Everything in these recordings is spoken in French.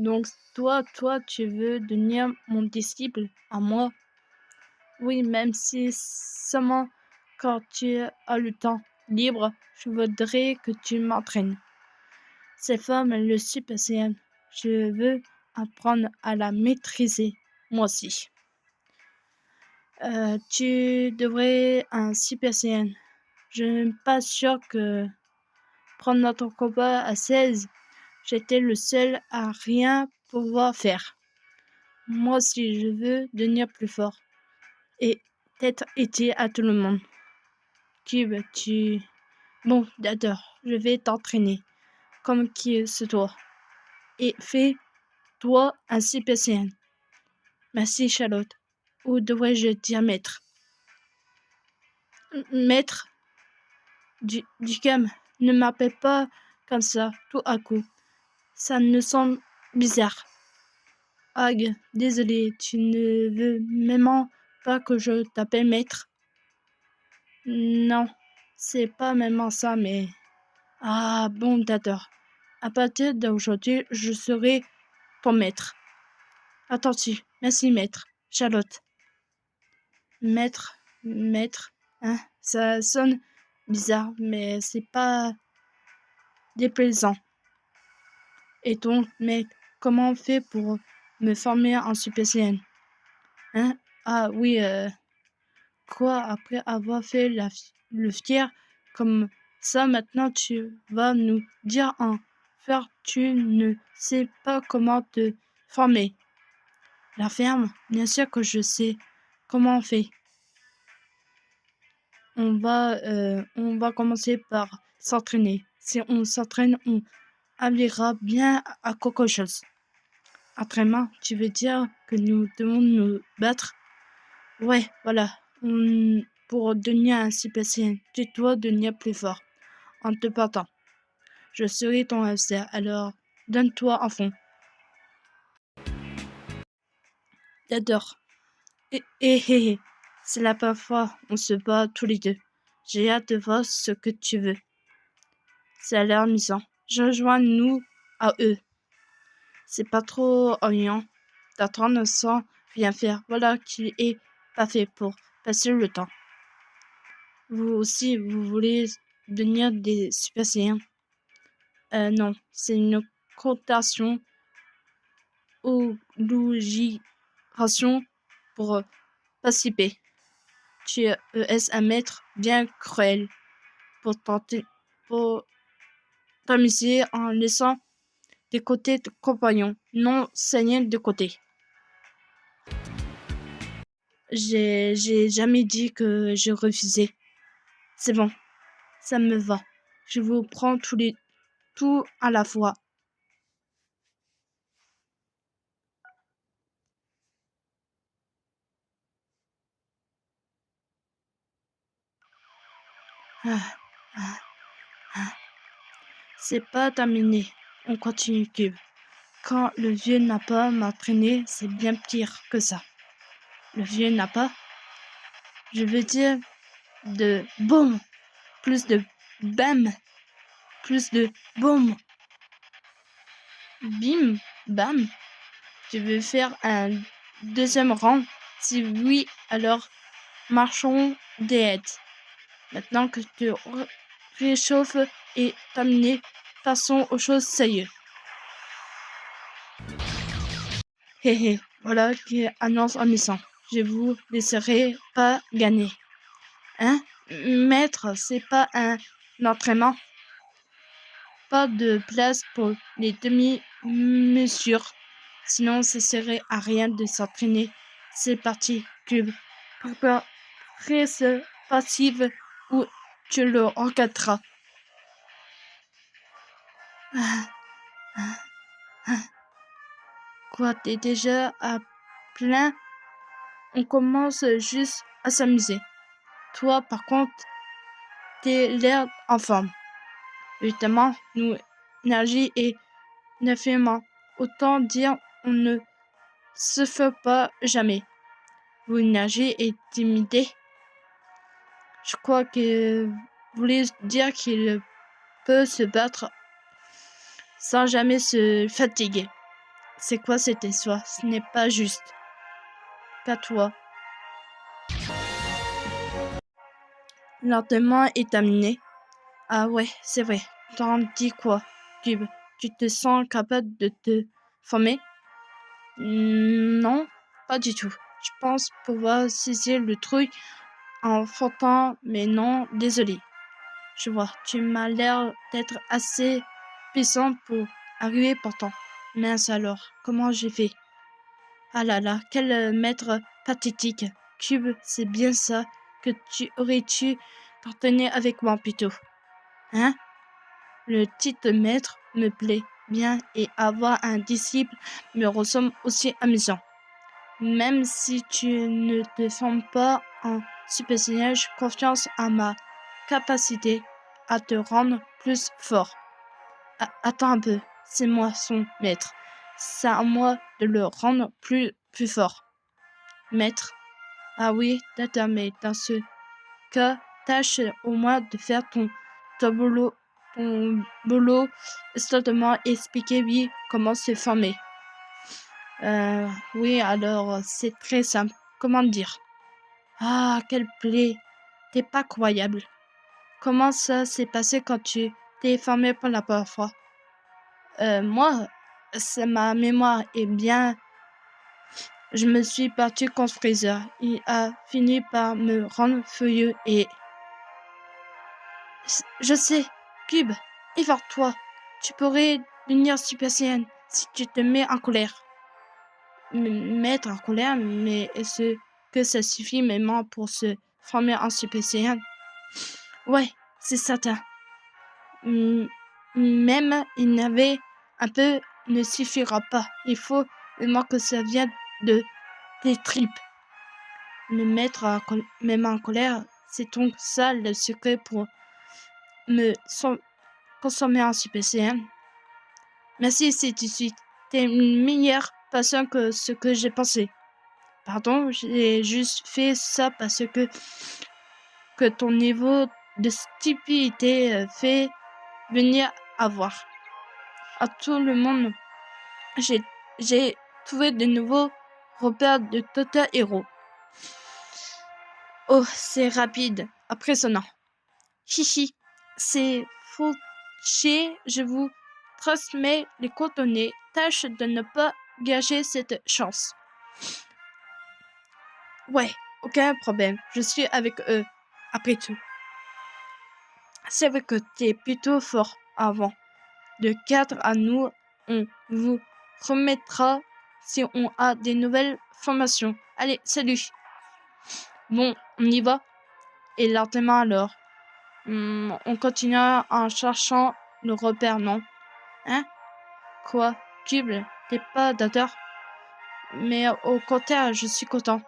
Donc toi, tu veux devenir mon disciple à moi? Oui, même si seulement quand tu as le temps libre, je voudrais que tu m'entraînes. Cette forme le Super Saiyan. Je veux apprendre à la maîtriser, moi aussi. Tu devrais un Super Saiyan. Je ne suis pas sûr que prendre notre combat à 16, j'étais le seul à rien pouvoir faire. Moi aussi, je veux devenir plus fort et être utile à tout le monde. Cube, tu... Bon, d'accord, je vais t'entraîner comme qui se doit. Et fais-toi un Super Saiyan. Merci, Charlotte. Ou devrais-je dire maître? Maître du calme, ne m'appelle pas comme ça, tout à coup. Ça me semble bizarre. Hag, désolé, tu ne veux même pas que je t'appelle maître? Non, c'est pas même ça, mais... Ah bon, d'accord. À partir d'aujourd'hui, je serai ton maître. Attention, merci maître. Charlotte. Maître, hein, ça sonne bizarre, mais c'est pas déplaisant. Et donc, mec, comment on fait pour me former en Super Saiyan? Hein? Ah oui, quoi, après avoir fait le fier comme ça, maintenant tu vas nous dire en faire, tu ne sais pas comment te former. La ferme, bien sûr que je sais comment on fait. On va commencer par s'entraîner. Si on s'entraîne, on arrivera bien à quelque chose. Entraînement, tu veux dire que nous devons nous battre? Ouais, voilà. Pour devenir un Super Saiyan, tu dois devenir plus fort en te battant. Je serai ton adversaire, alors donne-toi à fond. J'adore. C'est la première fois on se bat tous les deux. J'ai hâte de voir ce que tu veux. Ça a l'air amusant. Rejoins-nous à eux. C'est pas trop ennuyant d'attendre sans rien faire. Voilà qui est pas fait pour passer le temps. Vous aussi, vous voulez devenir des Super Saiyans? Non, c'est une cotation ou logiration pour participer. Tu es un maître bien cruel pour t'amuser en laissant de côté tes compagnons, non saignants de côté. J'ai jamais dit que je refusais. C'est bon, ça me va. Je vous prends tout à la fois. Ah, ah, ah. C'est pas terminé. On continue, Cube. Quand le vieux n'a pas m'entraîné, c'est bien pire que ça. Le vieux n'a pas, je veux dire, de boum, plus de bam, plus de boum, bim, bam. Tu veux faire un deuxième rang? Si oui, alors marchons des aides. Maintenant que tu réchauffes et terminé, passons aux choses sérieuses. Hé hé, voilà qui annonce amusant. Je vous laisserai pas gagner. Hein? Maître, c'est pas un entraînement. Pas de place pour les demi-mesures. Sinon, ça serait à rien de s'entraîner. C'est parti, Cube. Presse passive ou tu le encadreras. Ah, ah, ah. Quoi, t'es déjà à plein? On commence juste à s'amuser. Toi, par contre, t'es l'air en forme. Évidemment, nous, énergie et naviment. Autant dire, on ne se fait pas jamais. Vous, énergie est timidé. Je crois que vous voulez dire qu'il peut se battre sans jamais se fatiguer. C'est quoi cette histoire? Ce n'est pas juste. Qu'à toi. L'entraînement est terminé. Ah ouais, c'est vrai. T'en dis quoi, Cube? Tu te sens capable de te former? Non, pas du tout. Je pense pouvoir saisir le truc en frottant, mais non, désolé. Je vois, tu m'as l'air d'être assez puissant pour arriver pourtant. Mince alors, comment j'ai fait? Ah là là, quel maître pathétique. Cube, c'est bien ça que tu aurais dû t'entraîner avec moi plutôt. Hein? Le titre maître me plaît bien et avoir un disciple me ressemble aussi amusant. Même si tu ne te formes pas en Super Saiyan, j'ai confiance en ma capacité à te rendre plus fort. Attends un peu, c'est moi son maître. C'est à moi de le rendre plus fort. Maître? Ah oui, d'accord, mais dans ce cas, tâche au moins de faire ton boulot, exactement expliquer oui comment se former. Oui, alors c'est très simple. Comment dire? Ah, quelle plaie! T'es pas croyable. Comment ça s'est passé quand tu t'es formé pour la première fois? Moi, c'est ma mémoire est bien. Je me suis battu contre Freezer. Il a fini par me rendre furieux et... Je sais, Cube, évore-toi. Tu pourrais devenir Super Saiyan si tu te mets en colère. Mettre en colère, mais est-ce que ça suffit même pour se former en Super Saiyan? Ouais, c'est certain. Même il n'avait un peu ne suffira pas. Il faut vraiment que ça vienne de tes tripes. Me mettre même en colère, c'est donc ça le secret pour me consommer en Super Saiyan. Merci, c'est tout de suite. T'es une meilleure personne que ce que j'ai pensé. Pardon, j'ai juste fait ça parce que ton niveau de stupidité fait venir à voir. À tout le monde, j'ai trouvé de nouveaux repères de Total Hero. Oh, c'est rapide, impressionnant. Chichi, c'est fauché, je vous transmets les coordonnées. Tâche de ne pas gâcher cette chance. Ouais, aucun problème, je suis avec eux, après tout. C'est vrai que t'es plutôt fort avant. De 4 à nous, on vous remettra si on a des nouvelles formations. Allez, salut. Bon, on y va. Et lentement alors. On continue en cherchant le repère, non? Hein? Quoi? Cube, t'es pas d'accord? Mais au contraire, je suis content.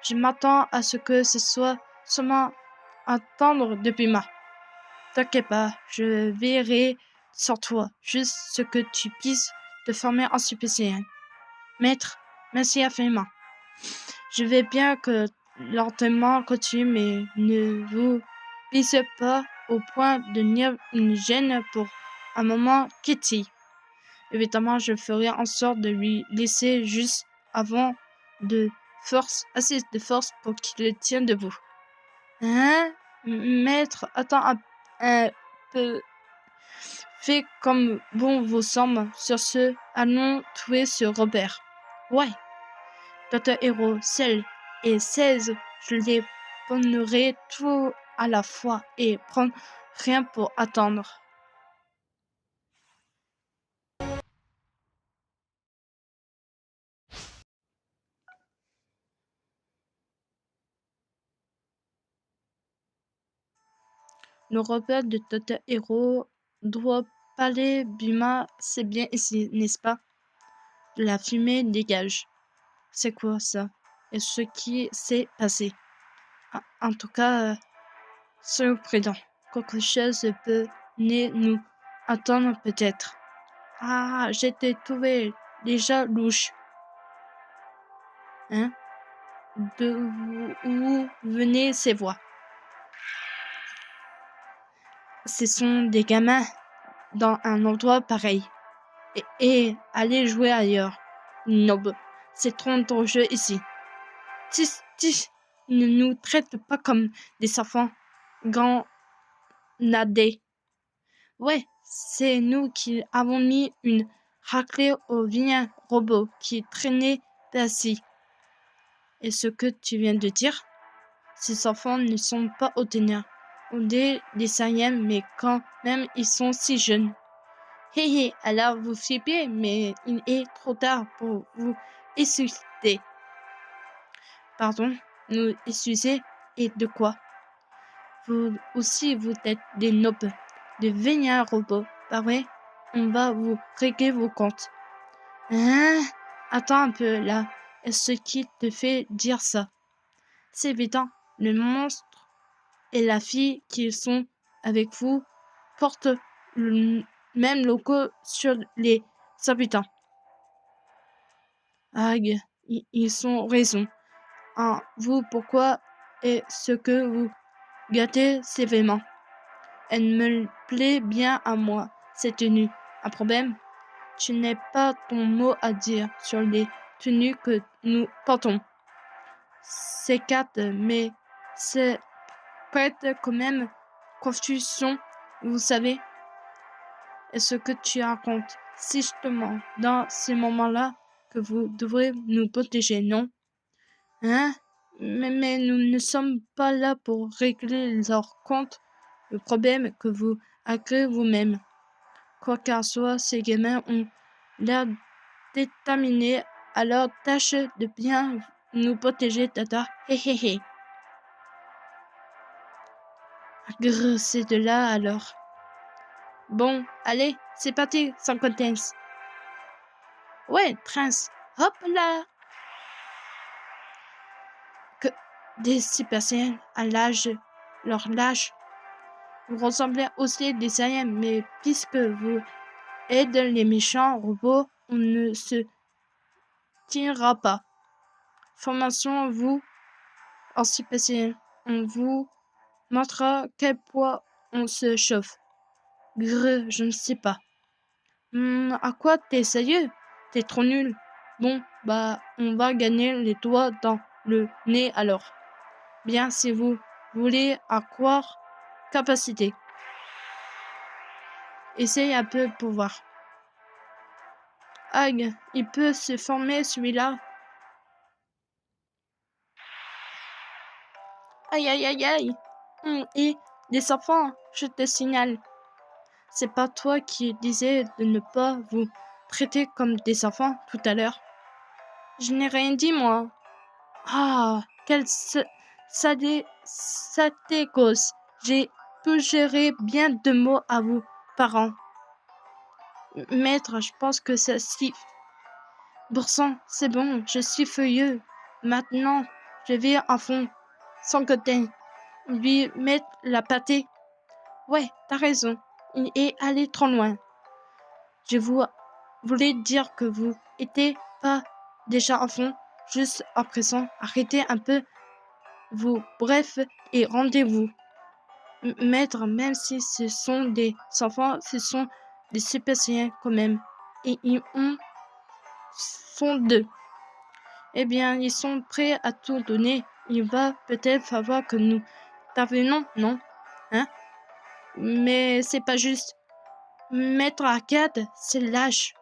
Je m'attends à ce que ce soit seulement attendre depuis ma. T'inquiète pas, je verrai sur toi, juste ce que tu puisses te former en Super Saiyan. Maître, merci infiniment. Je vais bien que l'entraînement continue, mais ne vous blessez pas au point de devenir une gêne pour un moment Kitty. Évidemment, je ferai en sorte de lui laisser juste avant de force, assez de force pour qu'il le tienne debout. Hein? Maître, attends un peu. Faites comme bon vous semble. Sur ce, allons trouver ce Robert. Ouais. Docteur Héros, seul et 16, je les bonnerai tout à la fois et prendre rien pour attendre. Le repère de Docteur Héros doit parler Buma, c'est bien ici, n'est-ce pas? La fumée dégage. C'est quoi ça? Et ce qui s'est passé? En tout cas, soyons prudents. Quelque chose peut nous attendre peut-être. Ah, j'étais trouvé déjà louche. Hein? Où venaient ces voix? Ce sont des gamins dans un endroit pareil. Et allez jouer ailleurs. Nob, c'est trop dangereux ici. Tis, tis, ne nous traite pas comme des enfants grenadés. Ouais, c'est nous qui avons mis une raclée au vilain robot qui traînait d'acier. Et ce que tu viens de dire, ces enfants ne sont pas ordinaires. On dit des Saiyans, mais quand même ils sont si jeunes. Hé hé, alors vous flippez, mais il est trop tard pour vous excuser. Pardon, nous excuser et de quoi? Vous aussi, vous êtes des nobs, de vilains robots, pas vrai? On va vous régler vos comptes. Hein? Attends un peu là. Est-ce qui te fait dire ça? C'est évident. Le monstre et la fille qui sont avec vous portent le même logo sur les habitants. Ag, ils ont raison. Ah, vous, pourquoi est-ce que vous gâtez sévèrement? Elle me plaît bien à moi, cette tenue. Un problème? Tu n'as pas ton mot à dire sur les tenues que nous portons. C'est quatre, mais c'est prête quand même confusion, vous savez. Et ce que tu racontes, si justement, dans ces moments-là, que vous devrez nous protéger, non? Hein? Mais nous ne sommes pas là pour régler leurs comptes. Le problème que vous agréez vous-même. Quoi qu'en soit, ces gamins ont l'air déterminés à leur tâche de bien nous protéger, tata. Hé hé hé. Grrr, c'est de là alors. Bon, allez, c'est parti, sans contents. Ouais, Prince, hop là. Que des Super Saiyans à leur l'âge. Vous ressemblez aussi des Saiyans, mais puisque vous êtes les méchants robots, on ne se tirera pas. Formation, vous, en Super Saiyan, on vous montrera quel poids on se chauffe. Grrr, je ne sais pas. À quoi t'es sérieux? T'es trop nul. Bon, bah, on va gagner les doigts dans le nez alors. Bien, si vous voulez accroire capacité. Essaye un peu pour voir. Ag, il peut se former celui-là. Aïe aïe aïe aïe. Et des enfants, je te signale. C'est pas toi qui disais de ne pas vous traiter comme des enfants tout à l'heure. Je n'ai rien dit, moi. Ah, quel sale gosse. J'ai pu gérer bien de mots à vous, parents. Maître, je pense que ça suffit. Bourson, c'est bon, je suis feuilleux. Maintenant, je vais à fond, sans côté. Lui mettre la pâtée. Ouais, t'as raison. Il est allé trop loin. Je voulais dire que vous étiez pas déjà à fond, juste à présent. Arrêtez un peu vous, bref, et rendez-vous. Maître, même si ce sont des enfants, ce sont des Super Saiyans quand même. Et ils sont deux. Eh bien, ils sont prêts à tout donner. Il va peut-être falloir que nous t'avenons, non? Hein? Mais c'est pas juste. Maître Arcade, c'est lâche.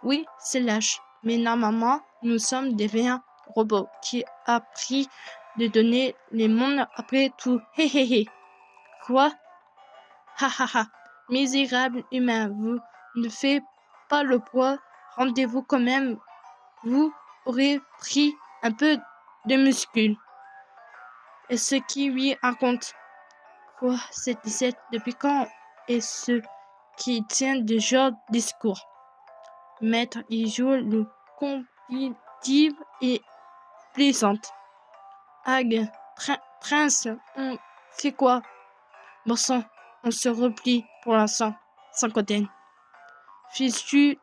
Oui, c'est lâche. Mais normalement, nous sommes des viens robots qui a appris de donner les mondes après tout. Hé hé hé. Quoi? Ha ha ha. Misérable humain, vous ne faites pas le poids. Rendez-vous quand même. Vous aurez pris un peu de muscles. Et ce qui lui raconte. Quoi, c'est 17 depuis quand? Et ce qui tient de genre discours. Maître, il joue le compétitif et plaisante. Ag, Prince, on fait quoi? Bon sang, on se replie pour l'instant, sans côté. Fichu,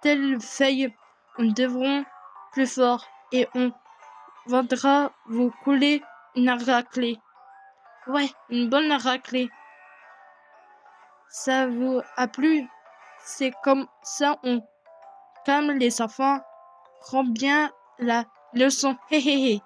telle feuille, on devront plus fort et on viendra vous couler une raclée. Ouais, une bonne raclée. Ça vous a plu? C'est comme ça on Comme les enfants, prends bien la leçon. Hé hé hé.